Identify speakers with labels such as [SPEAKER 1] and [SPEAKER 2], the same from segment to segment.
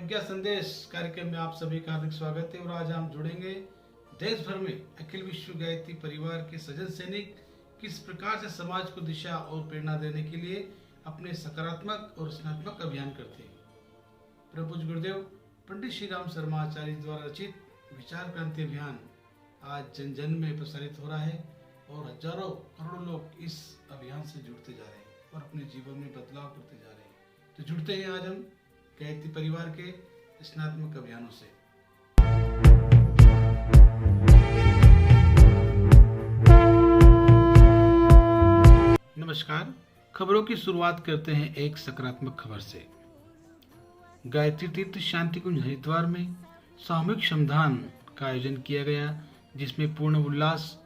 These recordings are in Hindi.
[SPEAKER 1] प्रज्ञा संदेश कार्यक्रम में आप सभी का हार्दिक स्वागत है। और आज हम जुड़ेंगे देश भर में अखिल विश्व गायत्री परिवार के सजन सैनिक किस प्रकार से समाज को दिशा और प्रेरणा देने के लिए अपने सकारात्मक और रचनात्मक अभियान करते हैं। प्रभु गुरुदेव पंडित श्री राम शर्मा आचार्य द्वारा रचित विचार क्रांति अभियान आज जन जन में प्रसारित हो रहा है और हजारों करोड़ों लोग इस अभियान से जुड़ते जा रहे हैं और अपने जीवन में बदलाव करते जा रहे हैं। तो जुड़ते हैं आज हम गायत्री परिवार के रचनात्मक अभियानों से। नमस्कार, खबरों की शुरुआत करते हैं एक सकारात्मक खबर से। गायत्री तीर्थ शांति कुंज हरिद्वार में सामूहिक श्रमदान का आयोजन किया गया, जिसमें पूर्ण उल्लास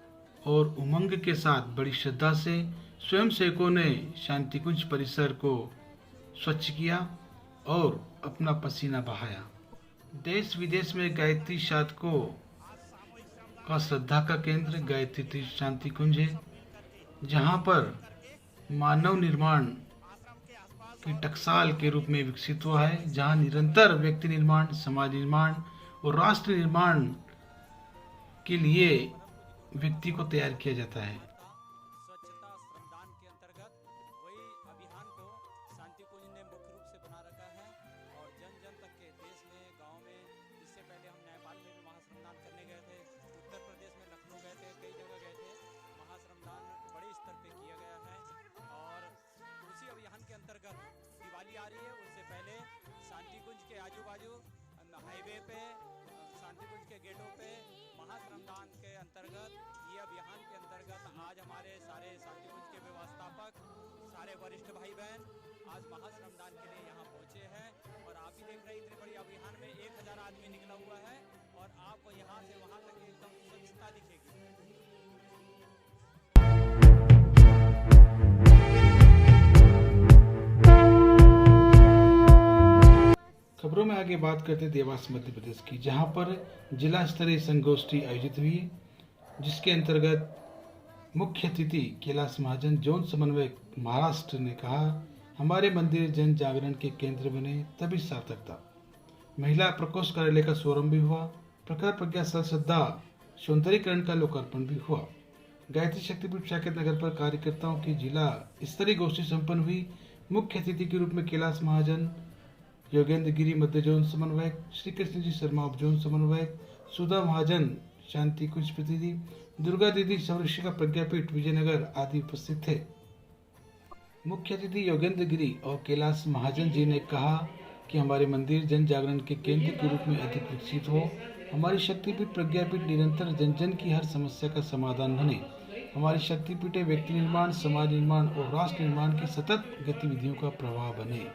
[SPEAKER 1] और उमंग के साथ बड़ी श्रद्धा से स्वयं सेवकों ने शांति कुंज परिसर को स्वच्छ किया और अपना पसीना बहाया। देश विदेश में गायत्री साधकों का श्रद्धा का केंद्र गायत्री तीर्थ शांति कुंज है, जहां पर मानव निर्माण की टकसाल के रूप में विकसित हुआ है, जहां निरंतर व्यक्ति निर्माण, समाज निर्माण और राष्ट्र निर्माण के लिए व्यक्ति को तैयार किया जाता है।
[SPEAKER 2] स्वच्छता श्रमदान के अंतर्गत वही अभियान को शांति कुंज ने मुख्य रूप से बना रखा है और जन जन तक के देश में, गांव में, इससे पहले हम नेपाल में भी महाश्रमदान करने गए थे, उत्तर प्रदेश में लखनऊ गए थे, कई जगह गए थे। महाश्रमदान बड़े स्तर पे किया गया है और उसी अभियान के अंतर्गत दिवाली आ रही है, उससे पहले शांति कुंज के आजू बाजू हाईवे पे, शांति कुंज के गेटों पे महाश्रमदान के अंतर्गत, ये अभियान के अंतर्गत आज हमारे सारे शांति कुंज के व्यवस्थापक, सारे वरिष्ठ भाई बहन आज महाश्रमदान के लिए यहाँ पहुँचे हैं और आप ही देख रहे हैं इतने बड़ी अभियान में 1000 आदमी निकला हुआ है और आपको यहाँ से वहाँ तक एकदम स्वच्छता दिखेगी।
[SPEAKER 1] खबरों में आगे बात करते हैं देवास मध्य प्रदेश की, जहां पर जिला स्तरीय संगोष्ठी आयोजित हुई, जिसके अंतर्गत मुख्य अतिथि कैलाश महाजन जोन समन्वयक महाराष्ट्र ने कहा, हमारे मंदिर जन जागरण के केंद्र बने तभी सार्थकता। महिला प्रकोष्ठ कार्यालय का शुभारंभ भी हुआ। प्रखर प्रज्ञा श्रद्धा सौंदर्यीकरण का लोकार्पण भी हुआ। गायत्री शक्तिपीठ साकेत नगर पर कार्यकर्ताओं की जिला स्तरीय गोष्ठी संपन्न हुई। मुख्य अतिथि के रूप में कैलाश महाजन, योगेंद्र गिरी मध्य जोन समन्वयक, श्री कृष्ण जी शर्मा उप जोन समन्वयक, सुधा महाजन शांति कुंज प्रतिनिधि, दुर्गा दीदी संरक्षिका प्रज्ञापीठ विजयनगर आदि उपस्थित थे। मुख्य अतिथि योगेंद्र गिरी और कैलाश महाजन जी ने कहा कि हमारे मंदिर जन जागरण के केंद्र के रूप में अधिक विकसित हो। हमारी शक्तिपीठ प्रज्ञापीठ निरंतर जन जन की हर समस्या का समाधान बने। हमारी शक्तिपीठें व्यक्ति निर्माण, समाज निर्माण और राष्ट्र निर्माण की सतत गतिविधियों का प्रभाव बने।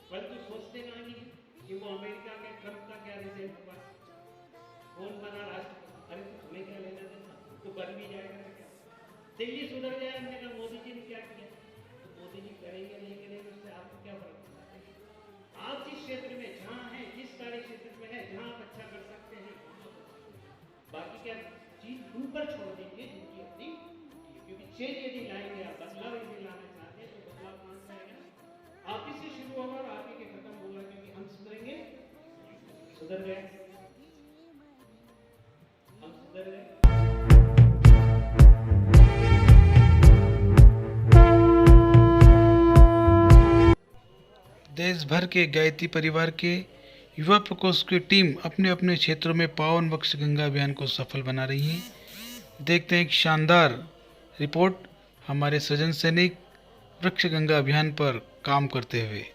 [SPEAKER 3] परंतु सोचते नहीं कि वो अमेरिका के ट्रंप का क्या रिजल्ट हुआ, कौन बना राष्ट्रपति, अरे हमें क्या लेना देना, तो बन भी जाएगा तो क्या, दिल्ली सुधर जाए। हमने कहा मोदी जी ने क्या किया, तो मोदी जी करेंगे नहीं करेंगे, उससे आपको क्या फर्क पड़ता है। आप जिस क्षेत्र में जहाँ हैं, जिस कार्य क्षेत्र में है, जहाँ आप अच्छा कर सकते हैं, बाकी क्या चीज ऊपर छोड़ देंगे जिनकी अपनी, क्योंकि चेंज यदि लाएंगे, आप बदलाव यदि लाना चाहते हैं तो बदलाव कौन सा आएगा, आप ही से शुरू होगा और आप ही के खत्म होगा, क्योंकि हम सुधरेंगे, सुधर गए, हम सुधर गए।
[SPEAKER 1] देश भर के गायत्री परिवार के युवा प्रकोष्ठ की टीम अपने अपने क्षेत्रों में पावन वृक्ष गंगा अभियान को सफल बना रही है। देखते हैं एक शानदार रिपोर्ट हमारे सजन सैनिक वृक्ष गंगा अभियान पर काम करते हुए।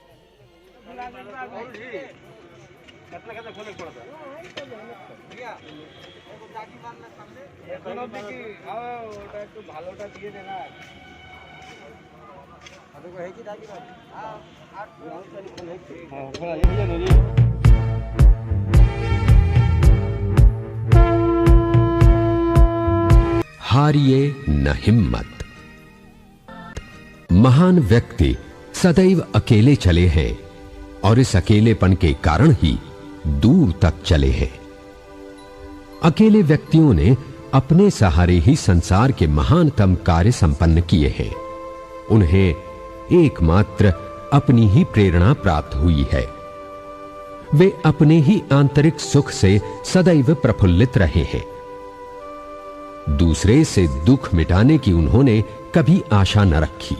[SPEAKER 4] हारिए न हिम्मत। महान व्यक्ति सदैव अकेले चले हैं और इस अकेलेपन के कारण ही दूर तक चले हैं। अकेले व्यक्तियों ने अपने सहारे ही संसार के महानतम कार्य संपन्न किए हैं। उन्हें एकमात्र अपनी ही प्रेरणा प्राप्त हुई है। वे अपने ही आंतरिक सुख से सदैव प्रफुल्लित रहे हैं। दूसरे से दुख मिटाने की उन्होंने कभी आशा न रखी।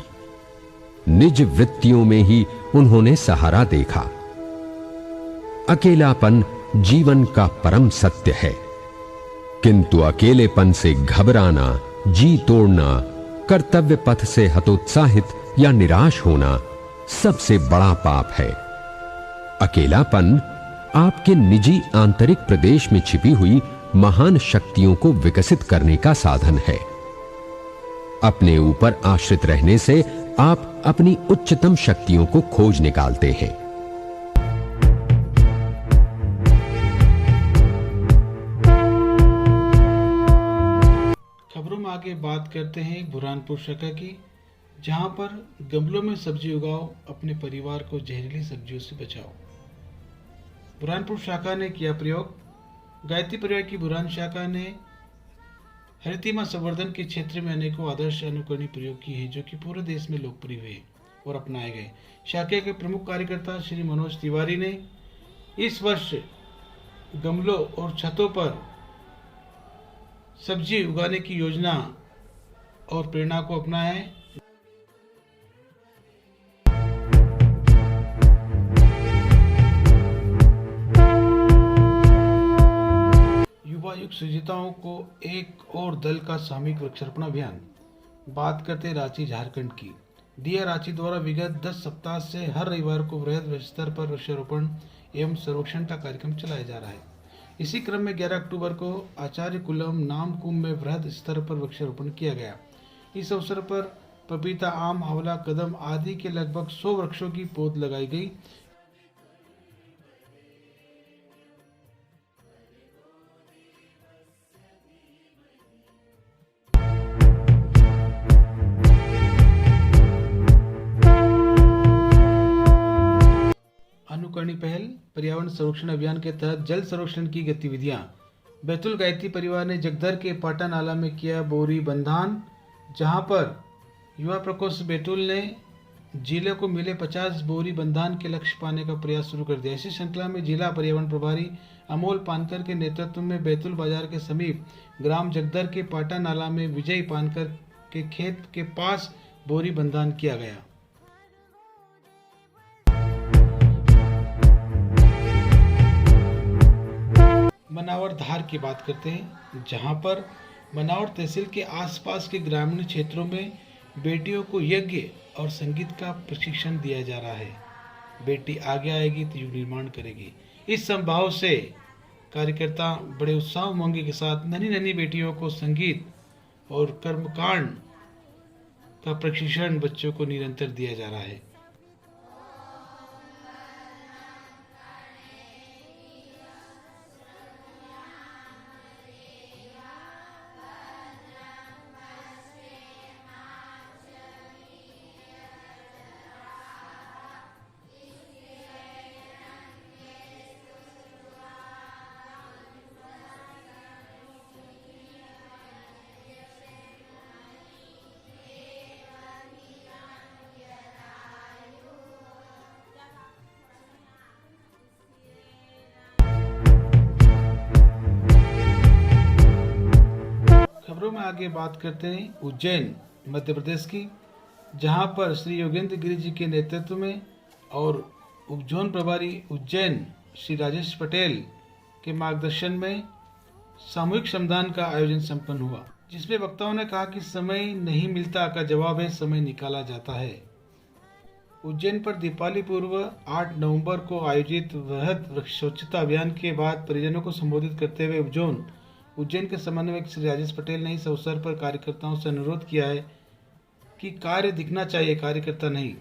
[SPEAKER 4] निज वृत्तियों में ही उन्होंने सहारा देखा। अकेलापन जीवन का परम सत्य है, किंतु अकेलेपन से घबराना, जी तोड़ना, कर्तव्य पथ से हतोत्साहित या निराश होना सबसे बड़ा पाप है। अकेलापन आपके निजी आंतरिक प्रदेश में छिपी हुई महान शक्तियों को विकसित करने का साधन है। अपने ऊपर आश्रित रहने से आप अपनी उच्चतम शक्तियों को खोज निकालते हैं।
[SPEAKER 1] खबरों में आगे बात करते हैं बुरहानपुर शाखा की, जहां पर गमलों में सब्जी उगाओ, अपने परिवार को जहरीली सब्जियों से बचाओ। बुरहानपुर शाखा ने किया प्रयोग। गायत्री परिवार की बुरहान शाखा ने हरितिमा संवर्धन के क्षेत्र में अनेकों आदर्श अनुकरणीय प्रयोग किए हैं, जो कि पूरे देश में लोकप्रिय हुए और अपनाए गए। शाखा के प्रमुख कार्यकर्ता श्री मनोज तिवारी ने इस वर्ष गमलों और छतों पर सब्जी उगाने की योजना और प्रेरणा को अपनाया है। युवा युग सृजिताओं को एक और दल का सामूहिक वृक्षारोपण अभियान। बात करते रांची झारखंड की। दिया रांची द्वारा विगत 10 सप्ताह से हर रविवार को वृहद स्तर पर वृक्षारोपण एवं सर्वेक्षण का कार्यक्रम चलाया जा रहा है। इसी क्रम में 11 अक्टूबर को आचार्य कुलम नामकुम में वृहद स्तर पर वृक्षारोपण किया गया। इस अवसर पर पपीता, आम, आंवला, कदम आदि के लगभग 100 वृक्षों की पौध लगाई गई। अनुकरणीय पहल पर्यावरण संरक्षण अभियान के तहत जल संरक्षण की गतिविधियां। बैतूल गायत्री परिवार ने जगदर के पाटा नाला में किया बोरी बंधान, जहां पर युवा प्रकोष्ठ बैतूल ने जिले को मिले 50 बोरी बंधान के लक्ष्य पाने का प्रयास शुरू कर दिया। इसी श्रृंखला में जिला पर्यावरण प्रभारी अमोल पानकर के नेतृत्व में बैतूल बाजार के समीप ग्राम जगदर के पाटा नाला में विजय पानकर के खेत के पास बोरी बंधान किया गया। मनावर धार की बात करते हैं, जहां पर मनावर तहसील के आसपास के ग्रामीण क्षेत्रों में बेटियों को यज्ञ और संगीत का प्रशिक्षण दिया जा रहा है। बेटी आगे आएगी तो युग निर्माण करेगी। इस संभाव से कार्यकर्ता बड़े उत्साह उमंग के साथ नन्ही नन्ही बेटियों को संगीत और कर्मकांड का प्रशिक्षण बच्चों को निरंतर दिया जा रहा है। खबरों में आगे बात करते हैं उज्जैन मध्य प्रदेश की, जहां पर श्री योगेंद्र गिरी जी के नेतृत्व में और उपजोन प्रभारी उज्जैन श्री राजेश पटेल के मार्गदर्शन में सामूहिक श्रमदान का आयोजन संपन्न हुआ, जिसमें वक्ताओं ने कहा कि समय नहीं मिलता का जवाब है समय निकाला जाता है। उज्जैन पर दीपावली पूर्व 8 नवंबर को आयोजित वृहद वृक्ष स्वच्छता अभियान के बाद परिजनों को संबोधित करते हुए उपजोन उज्जैन के समन्वयक श्री राजेश पटेल ने इस अवसर पर कार्यकर्ताओं से अनुरोध किया है कि कार्य दिखना चाहिए, कार्यकर्ता नहीं।